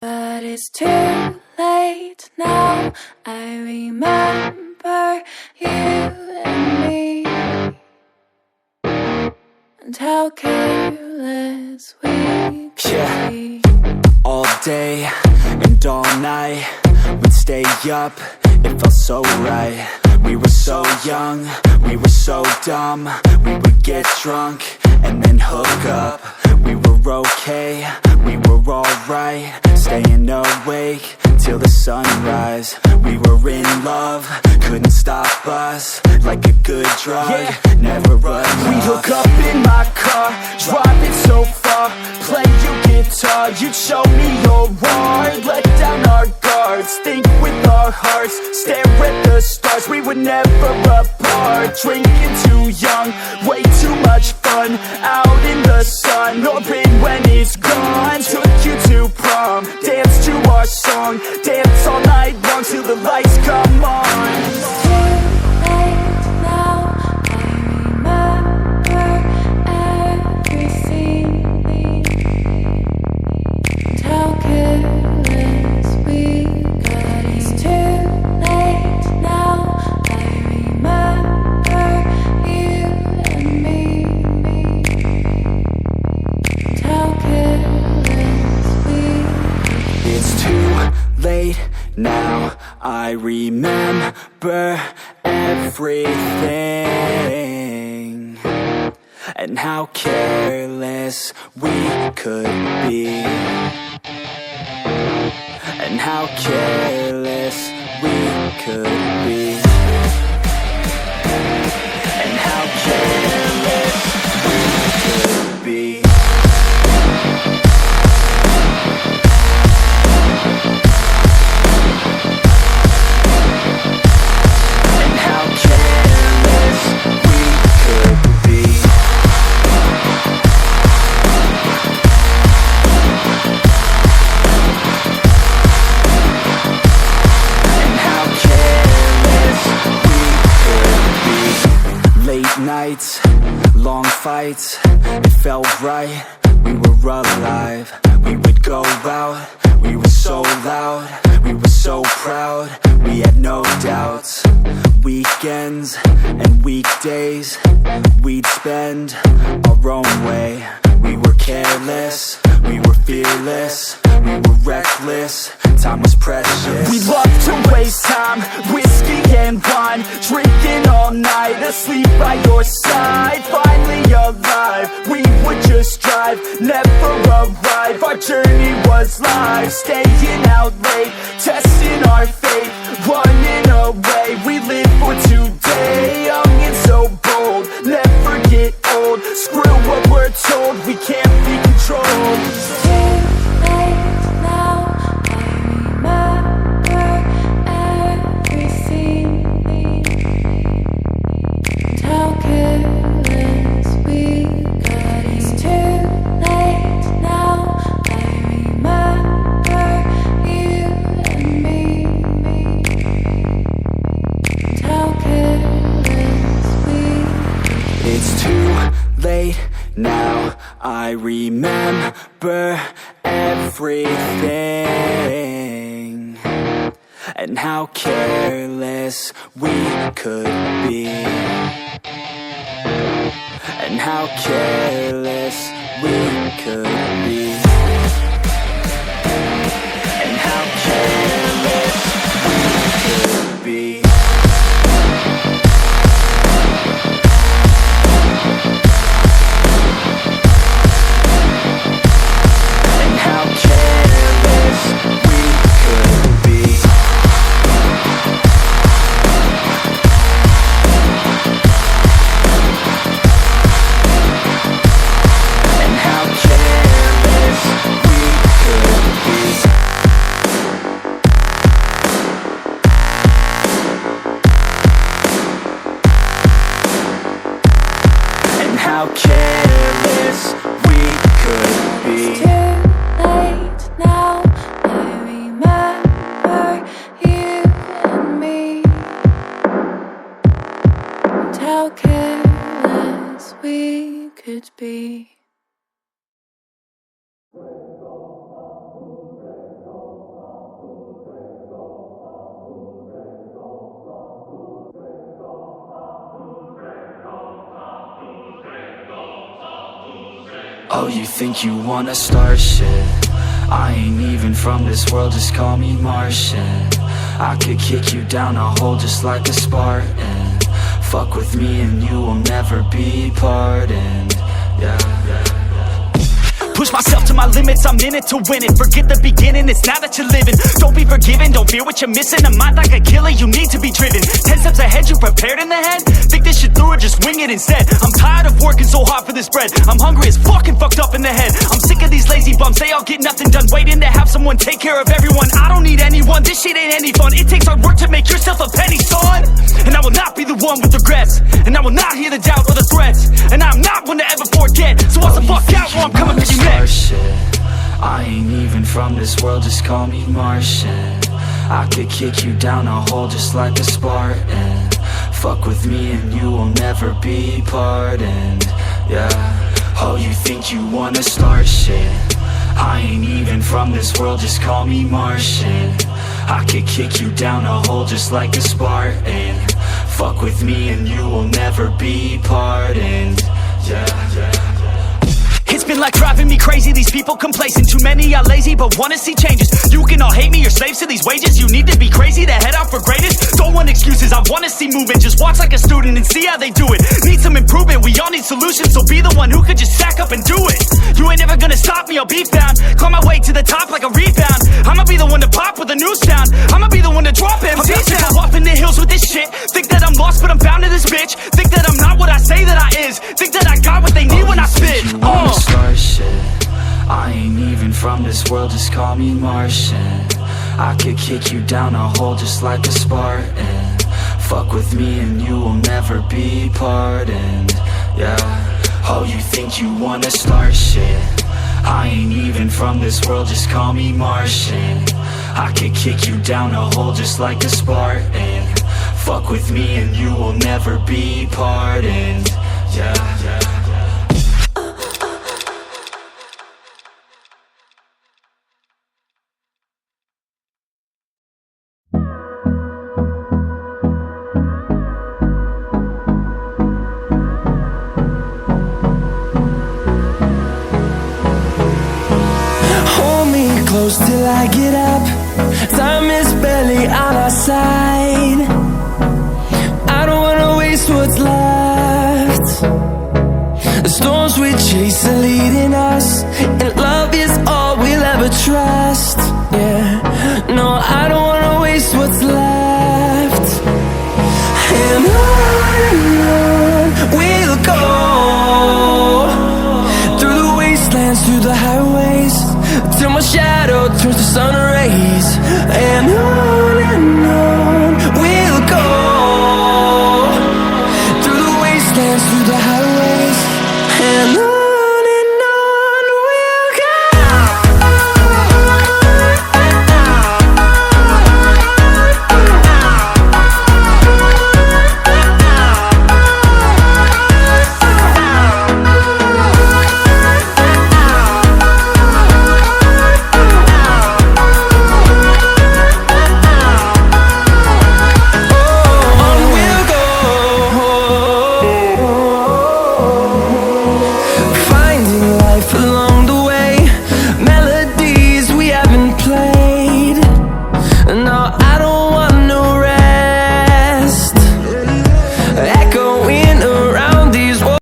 But it's too late now. I remember you and me, and how careless we could be. All day and all night, we'd stay up, it felt so right. We were so young, we were so dumb. We would get drunk and then hook up. We were okay, we were alright, staying awake till the sunrise. We were in love, couldn't stop us, like a good drug, never enough. We'd hook up in my car, driving so far, play your guitar, you'd show me your art. Let down our guards, think with our hearts, stare at the stars, we were never apart. Drinking too young, way too much fun, out in the sun, or in when it's gone. Took you to prom, dance to our song, dance all night long till the lights come on. Now I remember everything, and how careless we could be, and how careless we could be, and how careless we could be. Nights, long fights, it felt right, we were alive. We would go out, we were so loud, we were so proud, we had no doubts. Weekends and weekdays, we'd spend our own way. We were careless, we were fearless, we were reckless, time was precious. We loved to waste time, whiskey and wine, drinking all night, asleep by your side. Finally alive, we would just drive, never arrive. Our journey was live, staying out late, testing our fate, running away. We live for today, young and so bold, never get old. Screw what we're told, we can't be controlled. Now I remember everything, and how careless we could be, and how careless we could be, and how careless we could be. How careless we could be. It's too late now, I remember you and me, and how careless we could be. Oh, you think you wanna start shit? I ain't even from this world, just call me Martian. I could kick you down a hole just like a Spartan. Fuck with me and you will never be pardoned. Yeah. Push myself to my limits, I'm in it to win it. Forget the beginning, it's now that you're living. Don't be forgiven, don't fear what you're missing. A mind like a killer, you need to be driven. 10 steps ahead, you prepared in the head? Think this shit through or just wing it instead? I'm tired of working so hard for this bread. I'm hungry as fucking fucked up in the head. I'm sick of these lazy bums, they all get nothing done. Waiting to have someone take care of everyone. I don't need anyone, this shit ain't any fun. It takes hard work to make yourself a penny, son. And I will not be the one with regrets. And I will not hear the doubt or the threats. And I'm not one to ever forget. So what's the fuck out while I'm coming for you next? Shit. I ain't even from this world, just call me Martian. I could kick you down a hole just like a Spartan. Fuck with me and you will never be pardoned. Yeah. Oh, you think you wanna start shit? I ain't even from this world, just call me Martian. I could kick you down a hole just like a Spartan. Fuck with me and you will never be pardoned. Yeah. It's been like driving me crazy, these people complacent. Too many are lazy but wanna see changes. You can all hate me, you're slaves to these wages. You need to be crazy to head out for greatest. Don't want excuses, I wanna see movement. Just watch like a student and see how they do it. Need some improvement, we all need solutions. So be the one who could just sack up and do it. You ain't never gonna stop me, I'll be found. Climb my way to the top like a rebound. I'ma be the one to pop with a new sound. I'ma be the one to drop MCs now. I'm up in the hills with this shit. Think that I'm lost but I'm found in this bitch. Think that I'm not what I say that I is. Think that I got what they need when I spit. Start shit. I ain't even from this world, just call me Martian. I could kick you down a hole just like a Spartan. Fuck with me and you will never be pardoned. Yeah. Oh, you think you wanna start shit? I ain't even from this world, just call me Martian. I could kick you down a hole just like a Spartan. Fuck with me and you will never be pardoned. Yeah. Close till I get up. Time is barely on our side. I don't wanna waste what's left. The storms we chase are leading us, and love is all we'll ever trust. Yeah, no, I don't wanna waste what's left. And on we'll go, through the wastelands, through the highways, till my shadow turns to sun rays. And on